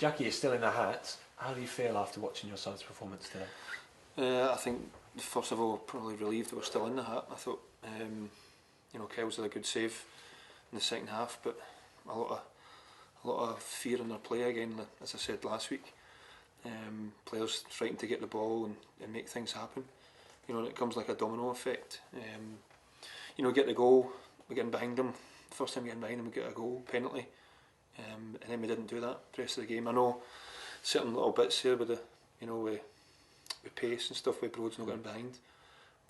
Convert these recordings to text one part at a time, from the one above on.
Jackie is still in the hat. How do you feel after watching your side's performance today? I think first of all, probably relieved that we're still in the hat. I thought, Kells did a good save in the second half, but a lot of fear in their play again, as I said last week. Players frightened to get the ball and make things happen. And it comes like a domino effect. Get the goal, we're getting behind them. First time we get behind them, we get a goal, penalty, and then we didn't do that the rest of the game. I know certain little bits here with the, with pace and stuff, with Broad's not getting behind,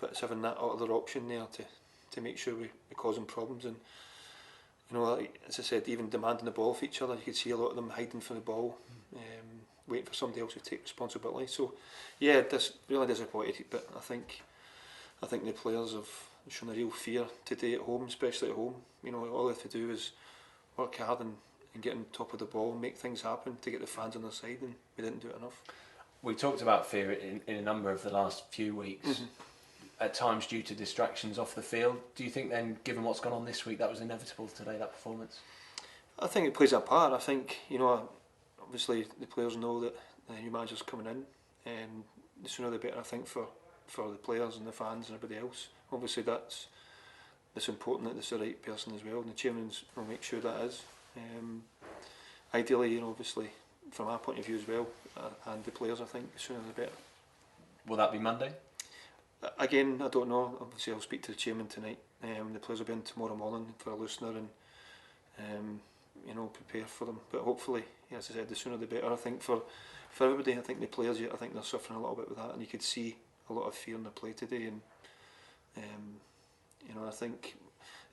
but it's having that other option there to make sure we cause them problems. And as I said, even demanding the ball for each other, you could see a lot of them hiding for the ball, waiting for somebody else to take responsibility. So yeah, really disappointed, but I think the players have shown a real fear today at home, especially at home. All they have to do is work hard and get on top of the ball, make things happen to get the fans on their side, and we didn't do it enough. We talked about fear in a number of the last few weeks, at times due to distractions off the field. Do you think then, given what's gone on this week, that was inevitable today, that performance? I think it plays a part. I think, obviously the players know that the new manager's coming in, and the sooner the better, I think, for the players and the fans and everybody else. Obviously it's important that it's the right person as well, and the chairman will make sure that is. Ideally, obviously, from our point of view as well, and the players, I think, the sooner the better. Will that be Monday? Again, I don't know. Obviously, I'll speak to the chairman tonight. The players will be in tomorrow morning for a loosener and prepare for them. But hopefully, as I said, the sooner the better. I think for everybody, I think the players, I think they're suffering a little bit with that, and you could see a lot of fear in their play today. And I think,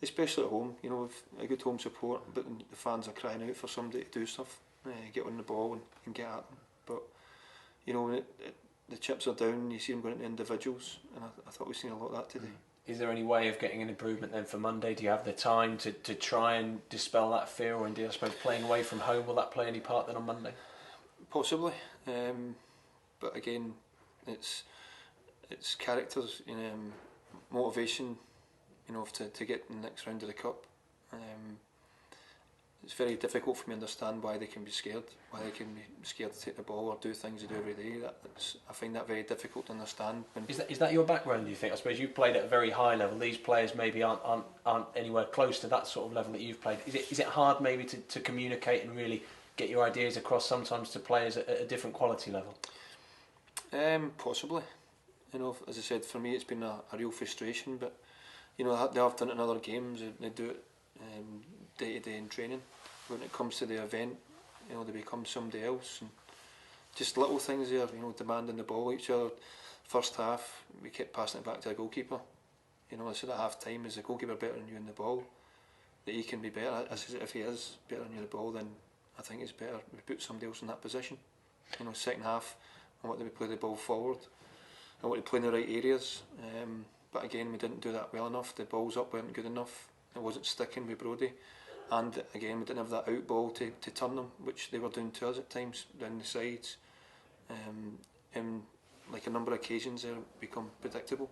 especially at home, with a good home support, but the fans are crying out for somebody to do stuff, get on the ball and get at them. But the chips are down, you see them going into individuals, and I thought we've seen a lot of that today. Is there any way of getting an improvement then for Monday? Do you have the time to try and dispel that fear, or indeed, I suppose, playing away from home, will that play any part then on Monday? Possibly, but again, it's characters, motivation, to get in the next round of the cup. It's very difficult for me to understand why they can be scared, to take the ball or do things they do every day. I find that very difficult to understand. Is that your background, do you think? I suppose you've played at a very high level. These players maybe aren't anywhere close to that sort of level that you've played. Is it hard maybe to communicate and really get your ideas across sometimes to players at a different quality level? Possibly. As I said, for me it's been a real frustration, but they have done it in other games. They do it day to day in training. When it comes to the event, they become somebody else, and just little things there. Demanding the ball each other. First half, we kept passing it back to the goalkeeper. I said at half time, is the goalkeeper better than you in the ball? That he can be better. I said, if he is better than you in the ball, then I think it's better we put somebody else in that position. Second half, I want them to play the ball forward. I want to play in the right areas. But again, we didn't do that well enough. The balls up weren't good enough. It wasn't sticking with Brodie. And again, we didn't have that out ball to turn them, which they were doing to us at times, down the sides. And like a number of occasions, they've become predictable.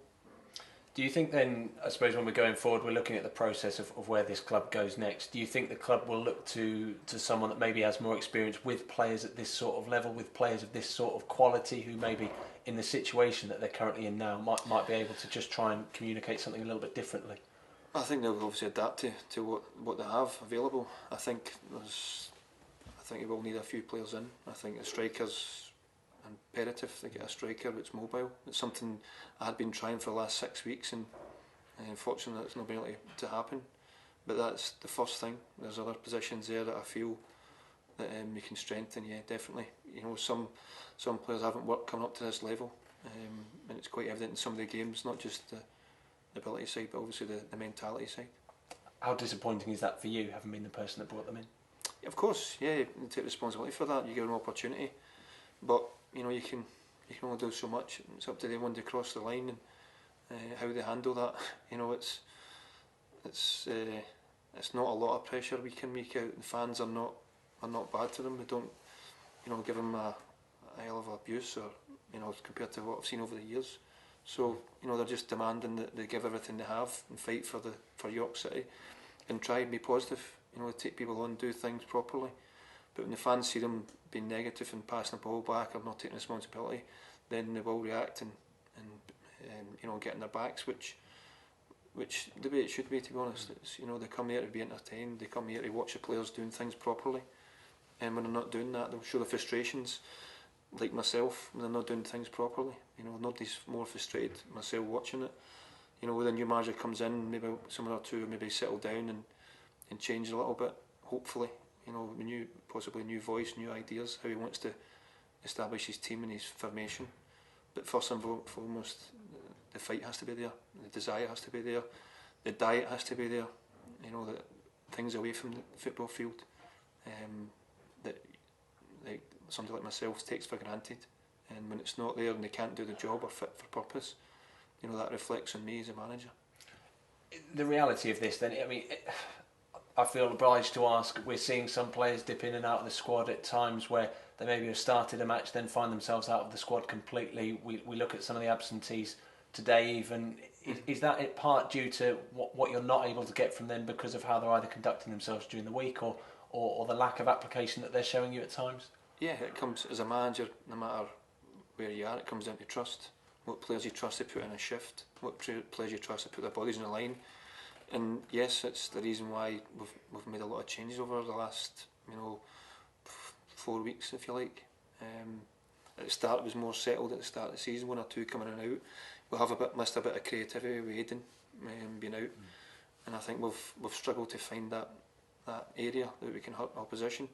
Do you think then, I suppose when we're going forward, we're looking at the process of where this club goes next. Do you think the club will look to someone that maybe has more experience with players at this sort of level, with players of this sort of quality, who maybe in the situation that they're currently in now might be able to just try and communicate something a little bit differently? I think they'll obviously adapt to what they have available. I think we will need a few players in. I think the strikers imperative to get a striker that's mobile. It's something I had been trying for the last 6 weeks, and unfortunately it's not been able to happen. But that's the first thing. There's other positions there that I feel that we can strengthen. Yeah, definitely. Some players haven't worked coming up to this level, and it's quite evident in some of the games, not just the ability side, but obviously the mentality side. How disappointing is that for you, having been the person that brought them in? Of course, yeah, you take responsibility for that. You give them an opportunity, but you can only do so much. It's up to them when they cross the line and how they handle that. It's not a lot of pressure week in, week out. The fans are not bad to them. They don't give them a hell of abuse, or compared to what I've seen over the years. So they're just demanding that they give everything they have and fight for York City and try and be positive. Take people on, do things properly. But when the fans see them being negative and passing the ball back or not taking responsibility, then they will react and get in their backs, which the way it should be, to be honest. It's, they come here to be entertained, they come here to watch the players doing things properly, and when they're not doing that, they'll show their frustrations, like myself, when they're not doing things properly. Nobody's more frustrated, myself watching it. When a new manager comes in, maybe someone or two maybe settle down and change a little bit, hopefully. Possibly a new voice, new ideas, how he wants to establish his team and his formation. But first and foremost, the fight has to be there, the desire has to be there, the diet has to be there, the things away from the football field that somebody like myself takes for granted, and when it's not there and they can't do the job or fit for purpose, that reflects on me as a manager. The reality of this then, I feel obliged to ask, we're seeing some players dip in and out of the squad at times where they maybe have started a match then find themselves out of the squad completely. We look at some of the absentees today even. Is that in part due to what you're not able to get from them because of how they're either conducting themselves during the week or the lack of application that they're showing you at times? Yeah, it comes as a manager, no matter where you are, it comes down to trust. What players you trust to put in a shift, what players you trust to put their bodies on the line. And yes, it's the reason why we've made a lot of changes over the last 4 weeks, if you like. At the start it was more settled. At the start of the season, 1 or 2 coming in and out. We'll have missed a bit of creativity with Aidan being out, and I think we've struggled to find that area that we can hurt opposition,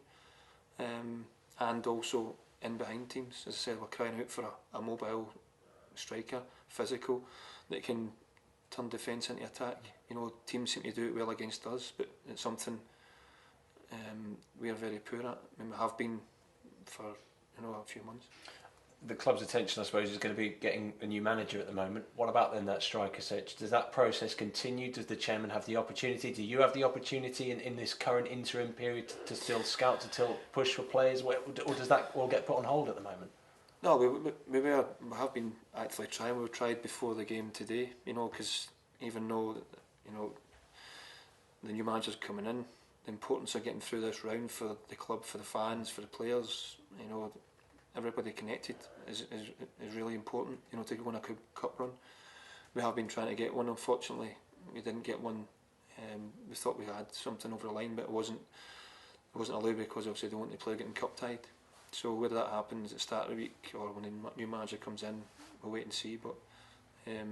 and also in behind teams. As I said, we're crying out for a mobile striker, physical, that can turn defence into attack. Teams seem to do it well against us, but it's something we are very poor at. We have been for a few months. The club's attention, I suppose, is going to be getting a new manager at the moment. What about then that striker search? Does that process continue? Does the chairman have the opportunity? Do you have the opportunity in this current interim period to still scout, to still push for players, or does that all get put on hold at the moment? No, we have been actively trying. We've tried before the game today, because even though the new manager's coming in, the importance of getting through this round for the club, for the fans, for the players, everybody connected is really important, to go on a cup run. We have been trying to get one. Unfortunately, we didn't get one. We thought we had something over the line, but it wasn't allowed because obviously they want the player getting cup tied. So whether that happens at the start of the week or when a new manager comes in, we'll wait and see. But the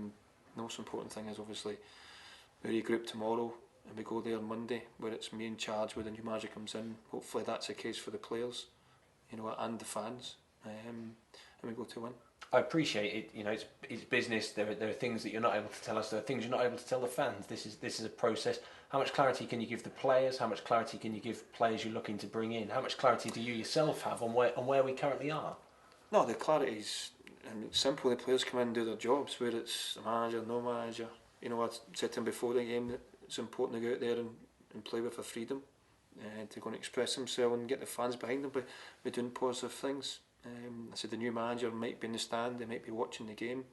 most important thing is obviously we regroup tomorrow and we go there on Monday, where it's me in charge where the new manager comes in. Hopefully that's the case for the players, and the fans, and we go to win. I appreciate it. It's business. There are things that you're not able to tell us. There are things you're not able to tell the fans. This is a process. How much clarity can you give the players? How much clarity can you give players you're looking to bring in? How much clarity do you yourself have on where we currently are? No, the clarity is simple. The players come in and do their jobs. Where it's a manager, no manager. I said to him before the game that it's important to go out there and play with a freedom, to go and express himself and get the fans behind him by doing positive things. I said the new manager might be in the stand, they might be watching the game,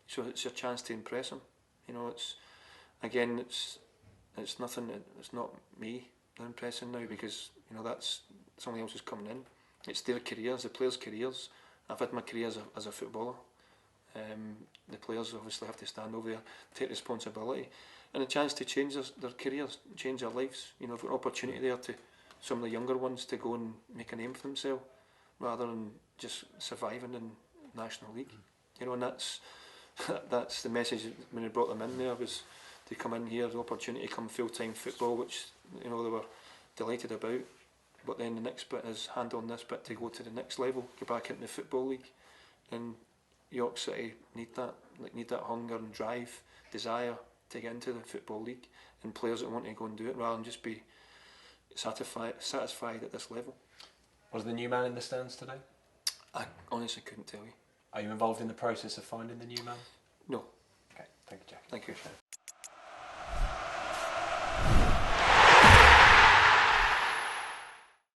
so it's your chance to impress him. It's nothing. It's not me they're impressing now, because that's somebody else who's coming in. It's their careers, the players' careers. I've had my career as a footballer. The players obviously have to stand over there, take responsibility, and a chance to change their careers, change their lives. I've got an opportunity there to some of the younger ones to go and make a name for themselves, rather than just surviving in National League. And that's the message when they brought them in there, was to come in here, the opportunity to come full-time football, which they were delighted about. But then the next bit is handling this bit to go to the next level, go back into the Football League. And York City need that hunger and drive, desire to get into the Football League, and players that want to go and do it rather than just be satisfied at this level. Was the new man in the stands today? I honestly couldn't tell you. Are you involved in the process of finding the new man? No. Okay, thank you, Jack. Thank you.